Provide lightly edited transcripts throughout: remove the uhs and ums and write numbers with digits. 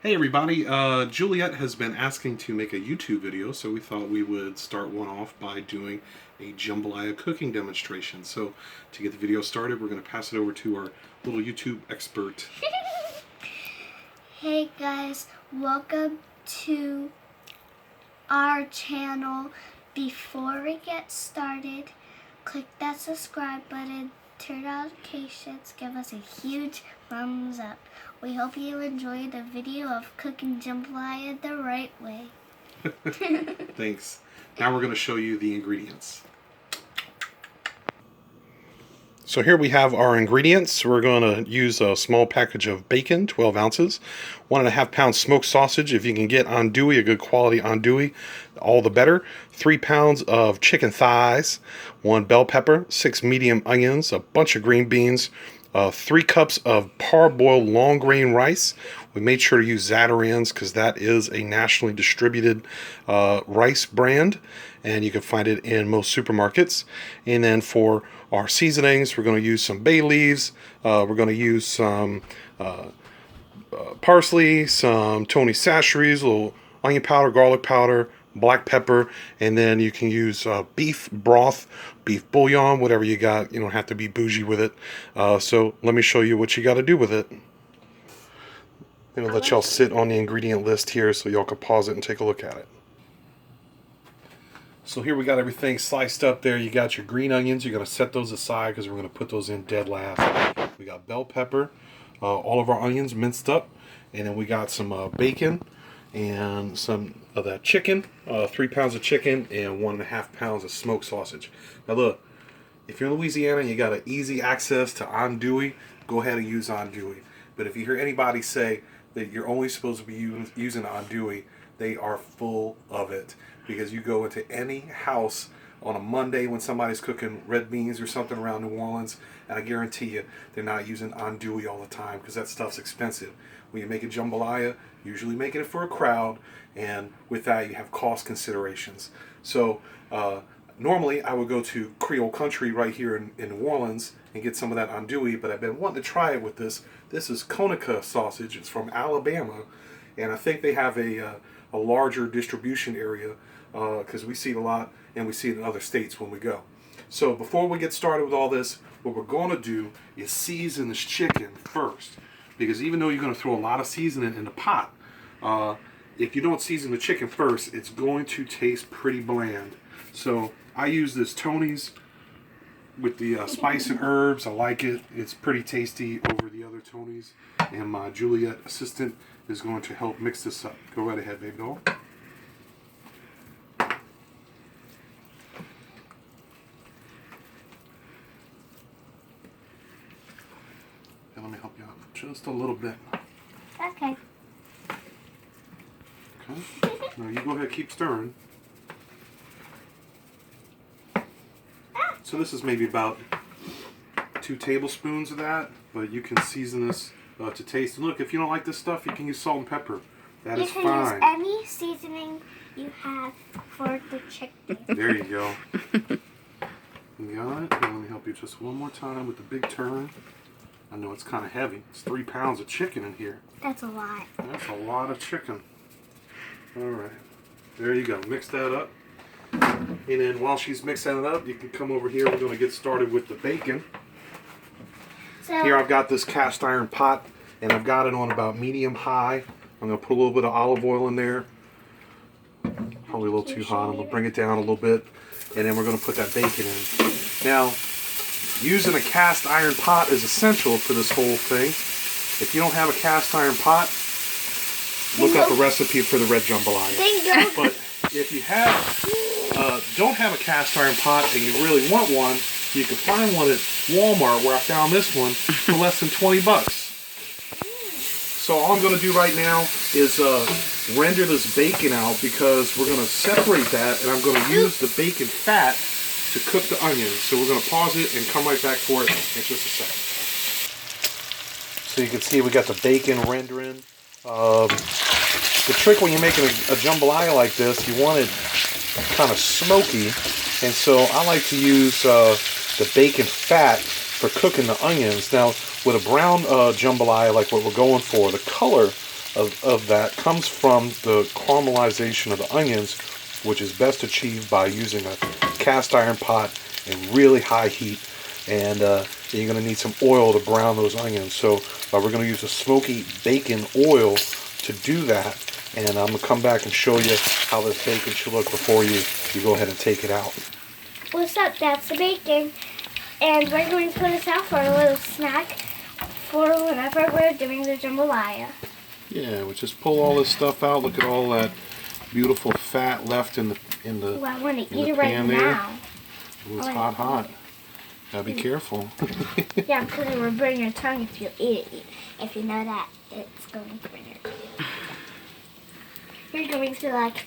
Hey everybody, Juliet has been asking to make a YouTube video, so we thought we would start one off by doing a jambalaya cooking demonstration. So to get the video started, we're going to pass it over to our little YouTube expert. Hey guys, welcome to our channel. Before we get started, click that subscribe button, turn on notifications, give us a huge thumbs up. We hope you enjoyed the video of cooking jambalaya the right way. Thanks. Now we're going to show you the ingredients. So here we have our ingredients. We're going to use a small package of bacon, 12 ounces, 1.5 pounds smoked sausage. If you can get andouille, a good quality andouille, all the better. 3 pounds of chicken thighs, 1 bell pepper, 6 medium onions, a bunch of green beans, 3 cups of parboiled long grain rice. We made sure to use Zatarain's because that is a nationally distributed rice brand, and you can find it in most supermarkets. And then for our seasonings, we're going to use some bay leaves, we're going to use some parsley, some Tony Chachere's, a little onion powder, garlic powder, black pepper, and then you can use beef broth, beef bouillon, whatever you got. You don't have to be bougie with it. So let me show you what you got to do with it. I'm going to let y'all sit on the ingredient list here so y'all can pause it and take a look at it. So here we got everything sliced up there. You got your green onions. You're going to set those aside because we're going to put those in dead last. We got bell pepper, all of our onions minced up, and then we got some bacon and some of that chicken, 3 pounds of chicken and 1.5 pounds of smoked sausage. Now look, if you're in Louisiana and you got an easy access to andouille, go ahead and use andouille. But if you hear anybody say that you're only supposed to be using andouille, they are full of it. Because you go into any house on a Monday when somebody's cooking red beans or something around New Orleans, and I guarantee you they're not using andouille all the time because that stuff's expensive. When you make a jambalaya, usually making it for a crowd, and with that you have cost considerations. So normally I would go to Creole Country right here in New Orleans and get some of that andouille, but I've been wanting to try it with this. This is Conica sausage. It's from Alabama, and I think they have a larger distribution area because we see it a lot and we see it in other states when we go. So before we get started with all this, what we're going to do is season this chicken first, because even though you're going to throw a lot of seasoning in the pot, if you don't season the chicken first, it's going to taste pretty bland. So I use this Tony's with the spice and herbs. I like it. It's pretty tasty over the other Tony's, and my Juliet assistant is going to help mix this up. Go right ahead, baby doll. And let me help you out just a little bit. Okay. Okay. Now you go ahead, keep stirring. So this is maybe about 2 tablespoons of that, but you can season this to taste. And look, if you don't like this stuff, you can use salt and pepper. That is fine. You can use any seasoning you have for the chicken. There you go. You got it? Now let me help you just one more time with the big turn. I know it's kind of heavy. It's 3 pounds of chicken in here. That's a lot. That's a lot of chicken. All right. There you go. Mix that up. And then while she's mixing it up, you can come over here. We're going to get started with the bacon. So, here I've got this cast iron pot, and I've got it on about medium high. I'm going to put a little bit of olive oil in there. Probably a little too hot. I'm going to bring it down a little bit, and then we're going to put that bacon in. Now, using a cast iron pot is essential for this whole thing. If you don't have a cast iron pot, look up a recipe for the red jambalaya. But if you don't have a cast iron pot and you really want one, you can find one at Walmart, where I found this one, for less than 20 bucks. So all I'm going to do right now is render this bacon out, because we're going to separate that, and I'm going to use the bacon fat to cook the onions. So we're going to pause it and come right back for it in just a second. So you can see we got the bacon rendering. The trick when you're making a jambalaya like this, you want it kind of smoky, and so I like to use the bacon fat for cooking the onions. Now, with a brown jambalaya like what we're going for, the color of that comes from the caramelization of the onions, which is best achieved by using a cast iron pot in really high heat. And you're going to need some oil to brown those onions. So we're going to use a smoky bacon oil to do that. And I'm going to come back and show you how this bacon should look before you go ahead and take it out. What's up? That's the bacon. And we're going to put this out for a little snack for whenever we're doing the jambalaya. Yeah, we just pull all this stuff out. Look at all that beautiful fat left in the Well, I want to in eat the it right pan there. now. Ooh, it's hot. Gotta be careful. Yeah, because it will burn your tongue if you eat it. If you know that, it's going to burn your tongue. You're going to like...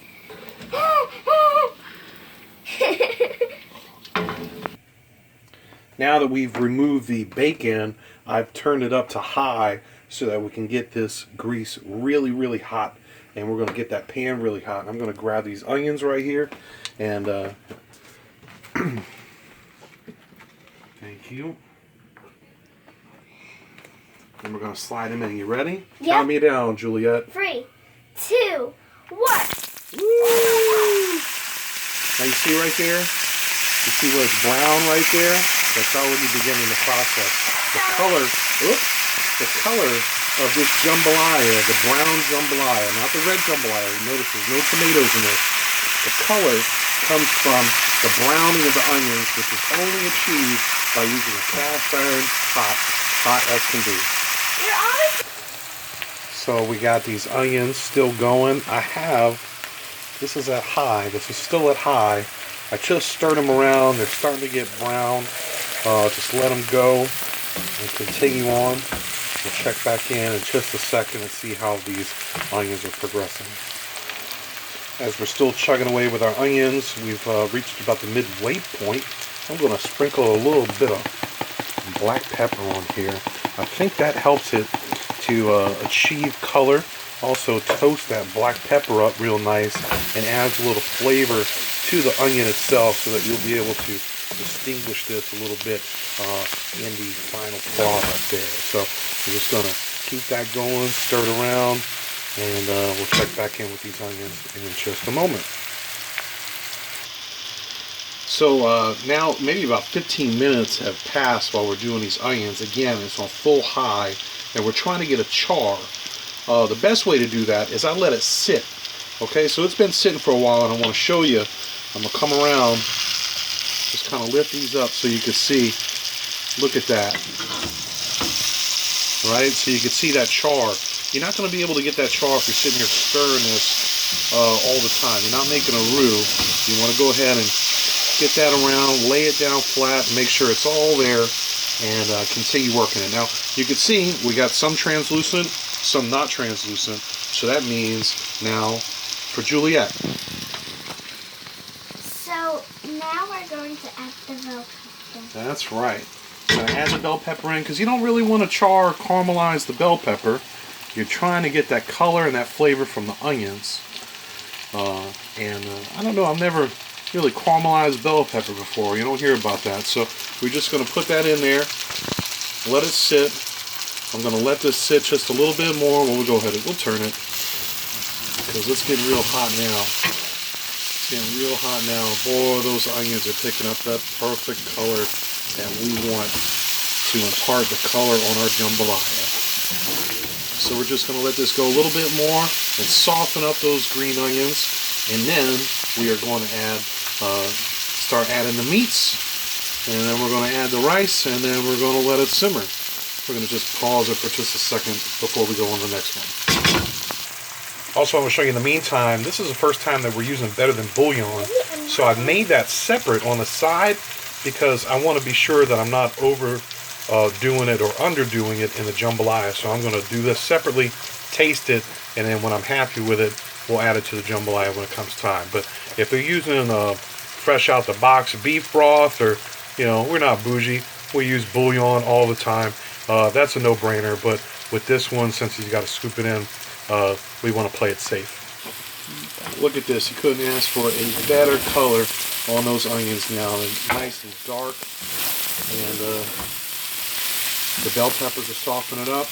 Now that we've removed the bacon, I've turned it up to high so that we can get this grease really, really hot. And we're going to get that pan really hot. And I'm going to grab these onions right here. And thank you. And we're going to slide them in. You ready? Yep. Count me down, Juliet. 3, 2, 1. Woo! Now you see right there? You see where it's brown right there? That's already beginning the process. The color of this jambalaya, the brown jambalaya, not the red jambalaya. Notice there's no tomatoes in this. The color comes from the browning of the onions, which is only achieved by using a cast iron pot, hot as can be. So we got these onions still going. This is at high. This is still at high. I just stirred them around. They're starting to get brown. Just let them go and continue on. We'll check back in just a second and see how these onions are progressing. As we're still chugging away with our onions, we've reached about the midway point. I'm going to sprinkle a little bit of black pepper on here. I think that helps it to achieve color. Also toast that black pepper up real nice and adds a little flavor to the onion itself so that you'll be able to distinguish this a little bit in the final product there. So we're just going to keep that going, stir it around, and we'll check back in with these onions in just a moment. So now maybe about 15 minutes have passed while we're doing these onions. Again, it's on full high and we're trying to get a char. The best way to do that is I let it sit. Okay, so it's been sitting for a while and I want to show you. I'm going to come around, just kind of lift these up so you can see. Look at that. Right, so you can see that char. You're not going to be able to get that char if you're sitting here stirring this all the time. You're not making a roux. You want to go ahead and get that around, lay it down flat, and make sure it's all there, and continue working it. Now, you can see we got some translucent, some not translucent, so that means now for Juliet. So now we're going to add the bell pepper. That's right. So add the bell pepper in because you don't really want to char or caramelize the bell pepper. You're trying to get that color and that flavor from the onions. I don't know, I've never really caramelized bell pepper before. You don't hear about that. So we're just going to put that in there, let it sit. I'm going to let this sit just a little bit more. We'll go ahead and we'll turn it because it's getting real hot now. It's getting real hot now. Boy, those onions are picking up that perfect color that we want to impart the color on our jambalaya. So we're just going to let this go a little bit more and soften up those green onions. And then we are going to start adding the meats. And then we're going to add the rice. And then we're going to let it simmer. We're going to just pause it for just a second before we go on to the next one. Also, I'm going to show you in the meantime, this is the first time that we're using Better Than Bouillon. So I've made that separate on the side because I want to be sure that I'm not overdoing it or underdoing it in the jambalaya. So I'm going to do this separately, taste it, and then when I'm happy with it, we'll add it to the jambalaya when it comes time. But if they're using fresh out the box beef broth, or, you know, we're not bougie, we use bouillon all the time. That's a no-brainer, but with this one, since he's got to scoop it in, we want to play it safe. Look at this. You couldn't ask for a better color on those onions now. They're nice and dark, and the bell peppers are softening up.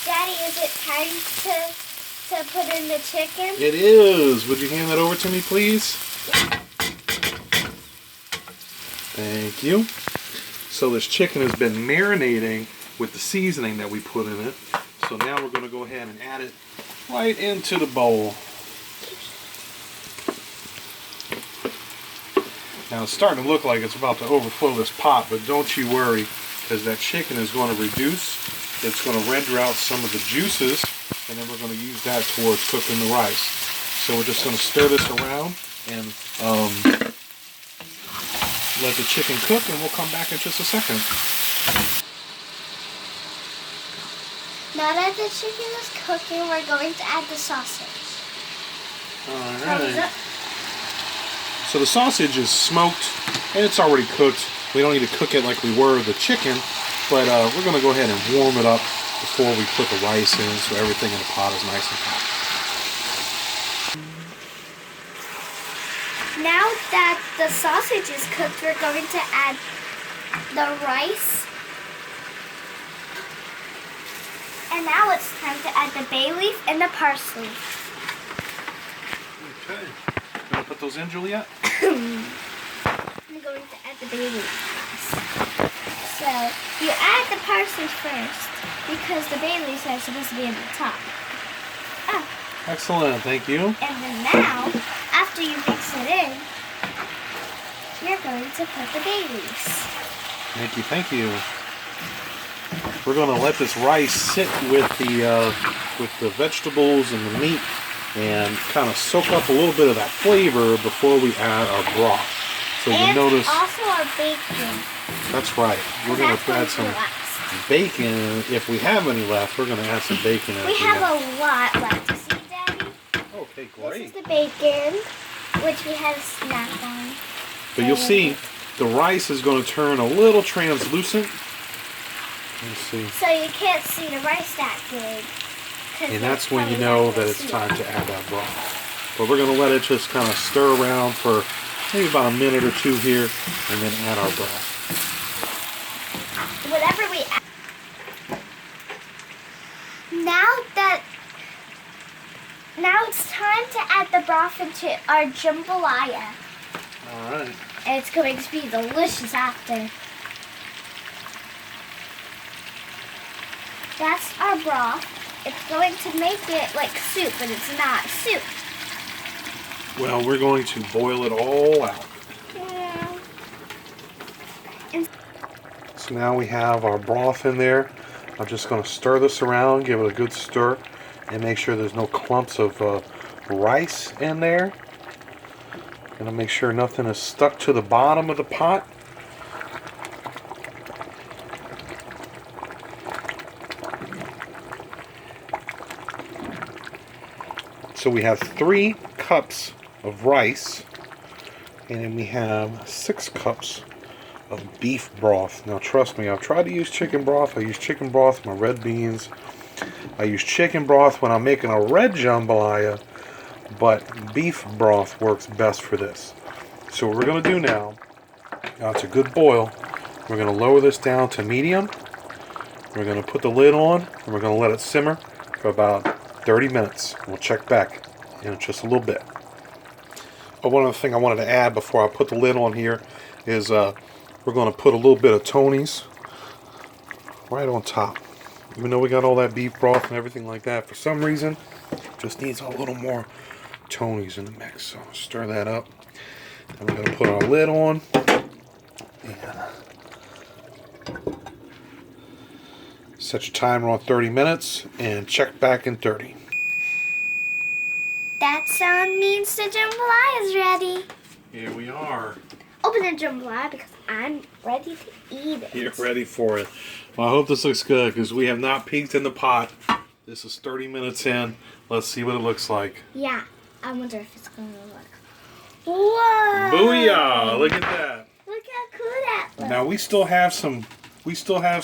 Daddy, Daddy, is it time to put in the chicken? It is. Would you hand that over to me, please? Thank you. So this chicken has been marinating with the seasoning that we put in it. So now we're going to go ahead and add it right into the bowl. Now it's starting to look like it's about to overflow this pot, but don't you worry, because that chicken is going to reduce. It's going to render out some of the juices, and then we're going to use that towards cooking the rice. So we're just going to stir this around and let the chicken cook, and we'll come back in just a second. Now that the chicken is cooking, we're going to add the sausage. Alright. So the sausage is smoked, and it's already cooked. We don't need to cook it like we were the chicken, but we're going to go ahead and warm it up before we put the rice in, so everything in the pot is nice and hot. Now that the sausage is cooked, we're going to add the rice. And now it's time to add the bay leaf and the parsley. Okay. You want to put those in, Juliet? I'm going to add the bay leaf first. So you add the parsley first because the bay leaves are supposed to be at the top. Oh. Excellent, thank you. And then now, after you mix it in, you're going to put the bay leaves. Thank you, thank you. We're going to let this rice sit with the vegetables and the meat and kind of soak up a little bit of that flavor before we add our broth. So you notice. Also our bacon. That's right. We're going to add some bacon. If we have any left, we're going to add some bacon. We have a lot left. See, Daddy? Okay, great. This is the bacon, which we had a snack on. But you'll see the rice is going to turn a little translucent. Let's see. So you can't see the rice that good. And that's when you know that it's time to add that broth. But we're going to let it just kind of stir around for maybe about a minute or two here, and then add our broth. Whatever we add. Now it's time to add the broth into our jambalaya. All right. And it's going to be delicious after. That's our broth. It's going to make it like soup, but it's not soup. Well, we're going to boil it all out. Yeah. So now we have our broth in there. I'm just going to stir this around, give it a good stir, and make sure there's no clumps of rice in there. Gonna make sure nothing is stuck to the bottom of the pot. So we have 3 cups of rice, and then we have 6 cups of beef broth. Now trust me, I've tried to use chicken broth. I use chicken broth with my red beans. I use chicken broth when I'm making a red jambalaya, but beef broth works best for this. So what we're going to do now it's a good boil. We're going to lower this down to medium. We're going to put the lid on, and we're going to let it simmer for about 30 minutes. We'll check back in just a little bit. Oh, one other thing I wanted to add before I put the lid on here is we're going to put a little bit of Tony's right on top. Even though we got all that beef broth and everything like that, for some reason, just needs a little more Tony's in the mix. So stir that up. And we're going to put our lid on. And set your timer on 30 minutes and check back in 30. That sound means the jambalaya is ready. Here we are. Open the jambalaya because I'm ready to eat it. You're ready for it. Well, I hope this looks good because we have not peeked in the pot. This is 30 minutes in. Let's see what it looks like. Yeah, I wonder if it's going to look. Whoa! Booyah! Look at that. Look how cool that looks. Now we still have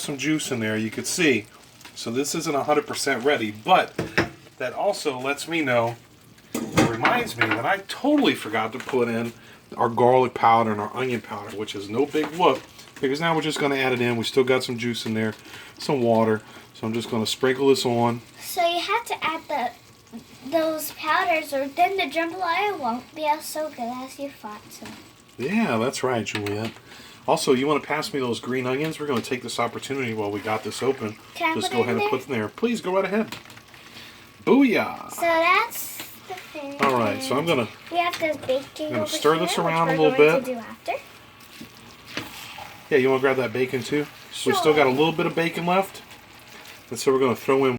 some juice in there. You could see. So this isn't 100% ready, but that also lets me know. It reminds me that I totally forgot to put in our garlic powder and our onion powder, which is no big whoop. Because now we're just going to add it in. We still got some juice in there, some water. So I'm just going to sprinkle this on. So you have to add those powders, or then the jambalaya won't be so good as you thought so. Yeah, that's right, Juliet. Also, you want to pass me those green onions? We're going to take this opportunity while we got this open. Can I Just put go it ahead in and there? put them there. Please go right ahead. Booyah! So that's the thing. All right, so I'm going to We have the baking gonna over stir here, this around which a we're little going bit. to do after. Yeah, you want to grab that bacon too? Sure. We still got a little bit of bacon left. And so we're going to throw in